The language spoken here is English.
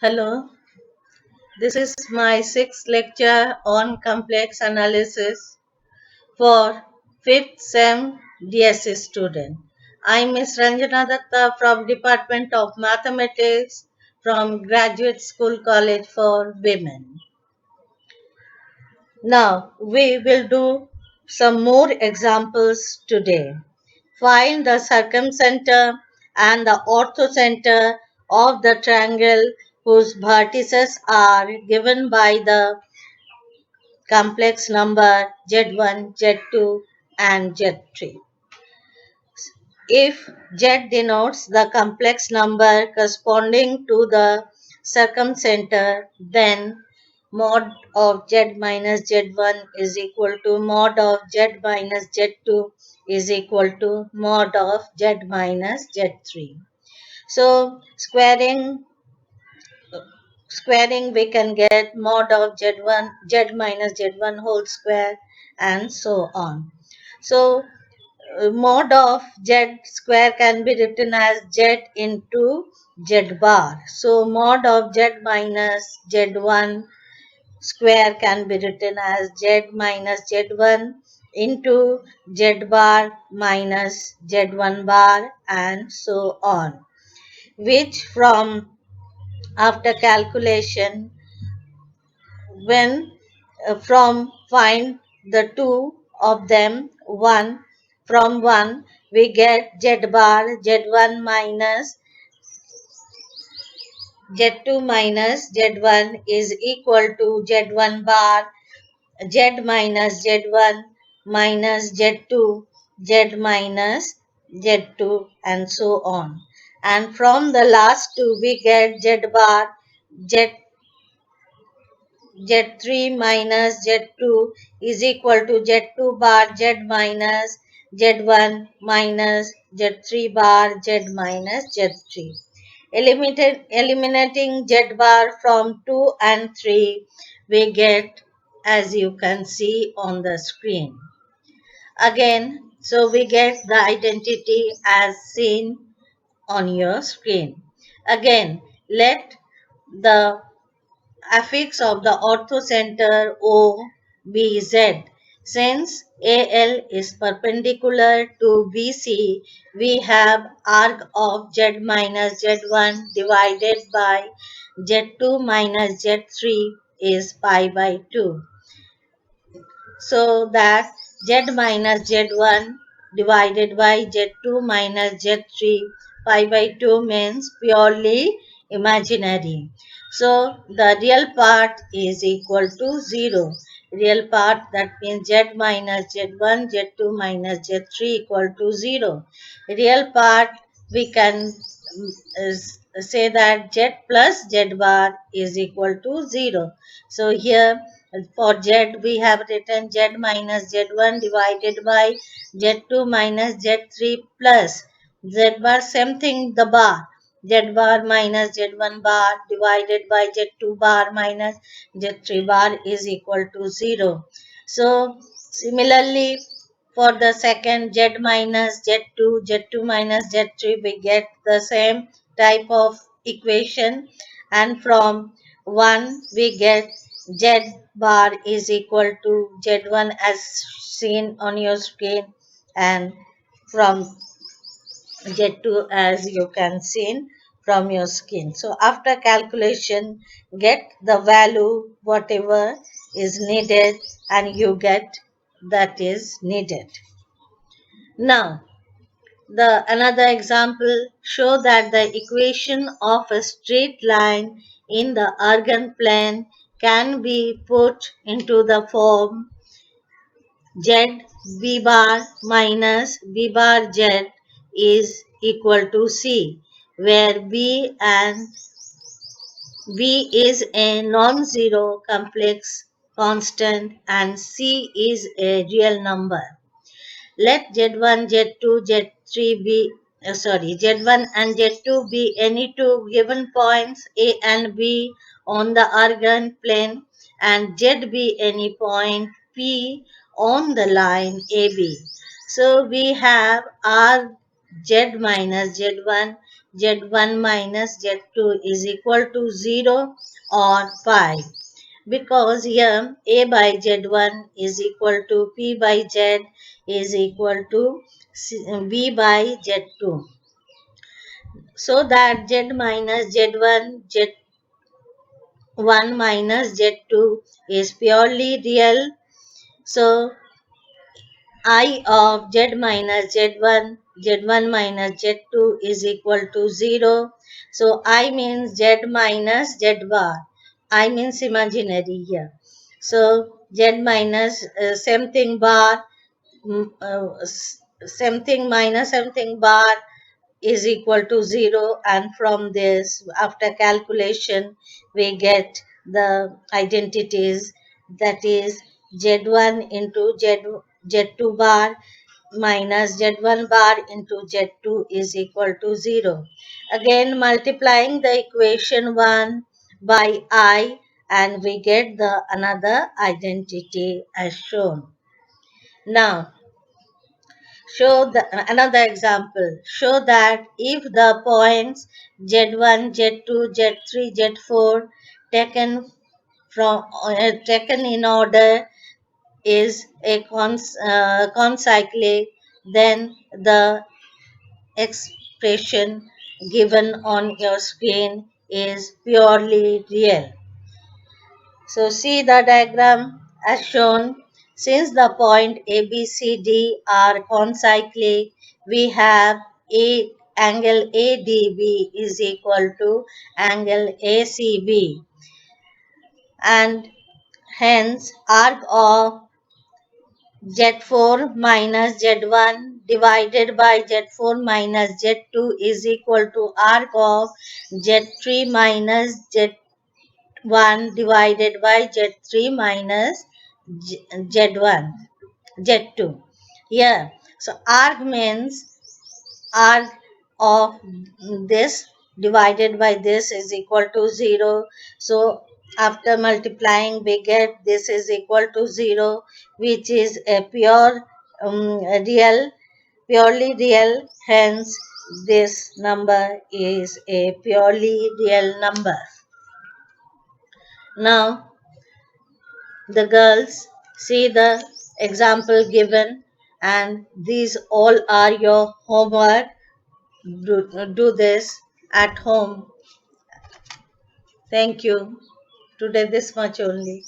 Hello, this is my sixth lecture on complex analysis for 5th SEM DSC student. I'm Ms. Ranjana Datta from Department of Mathematics from Graduate School College for Women. Now, we will do some more examples today. Find the circumcenter and the orthocenter of the triangle whose vertices are given by the complex number Z1, Z2, and Z3. If Z denotes the complex number corresponding to the circumcenter, then mod of Z minus Z1 is equal to mod of Z minus Z2 is equal to mod of Z minus Z3. So squaring we can get mod of Z1, Z minus Z1 whole square and so on. So mod of Z square can be written as Z into Z bar. So mod of Z minus Z1 square can be written as Z minus Z1 into Z bar minus Z1 bar and so on, which from after calculation when from find the two of them one from 1 we get z bar z1 minus z2 minus z1 is equal to z1 bar z minus z1 minus z2 z minus z2 and so on, and from the last two we get z bar z Z3 minus Z2 is equal to Z2 bar Z minus Z1 minus Z3 bar Z minus Z3. Eliminating Z bar from 2 and 3, we get as you can see on the screen. Again, so we get the identity as seen on your screen. Again, let the affix of the orthocenter OBZ. Since AL is perpendicular to BC, we have arc of Z minus Z1 divided by Z2 minus Z3 is pi by 2. So that Z minus Z1 divided by Z2 minus Z3 pi by 2 means purely imaginary. So the real part is equal to 0. Real part, that means Z minus Z1, Z2 minus Z3 equal to 0. Real part we can say that Z plus Z bar is equal to 0. So here for Z we have written Z minus Z1 divided by Z2 minus Z3 plus Z bar, same thing the bar. Z bar minus Z1 bar divided by Z2 bar minus Z3 bar is equal to 0. So similarly for the second Z minus Z2, Z2 minus Z3 we get the same type of equation, and from 1 we get Z bar is equal to Z1 as seen on your screen, and from Z2 as you can see from your screen. So after calculation, get the value whatever is needed and you get that is needed. Now the another example show that the equation of a straight line in the Argand plane can be put into the form Z B bar minus B bar Z is equal to C, where B is a non-zero complex constant and C is a real number. Let Z1, Z2, Z3 be Z1 and Z2 be any two given points A and B on the Argand plane, and Z be any point P on the line AB. So we have R Z minus Z1 Z1 minus Z2 is equal to 0 or pi, because here A by Z1 is equal to P by Z is equal to V by Z2. So that Z minus Z1, Z1 minus Z2 is purely real. So I of Z minus Z1 minus Z2 is equal to 0. So I means Z minus Z bar. I means imaginary here. So Z minus something bar, something minus something bar is equal to 0, and from this, after calculation, we get the identities, that is Z1 into Z2 bar minus Z1 bar into Z2 is equal to 0. Again, multiplying the equation 1 by I, and we get the another identity as shown. Now, another example. Show that if the points Z1, Z2, Z3, Z4 taken taken in order is a concyclic, then the expression given on your screen is purely real. So see the diagram as shown. Since the point ABCD are concyclic, we have angle ADB is equal to angle ACB, and hence arc of Z4 minus Z1 divided by Z4 minus Z2 is equal to arc of Z3 minus Z1 divided by Z3 minus Z1, Z2. Here, so arc means arc of this divided by this is equal to 0. So after multiplying, we get this is equal to 0, which is a real, purely real. Hence, this number is a purely real number. Now, the girls see the example given, and these all are your homework. Do this at home. Thank you. Today, this much only.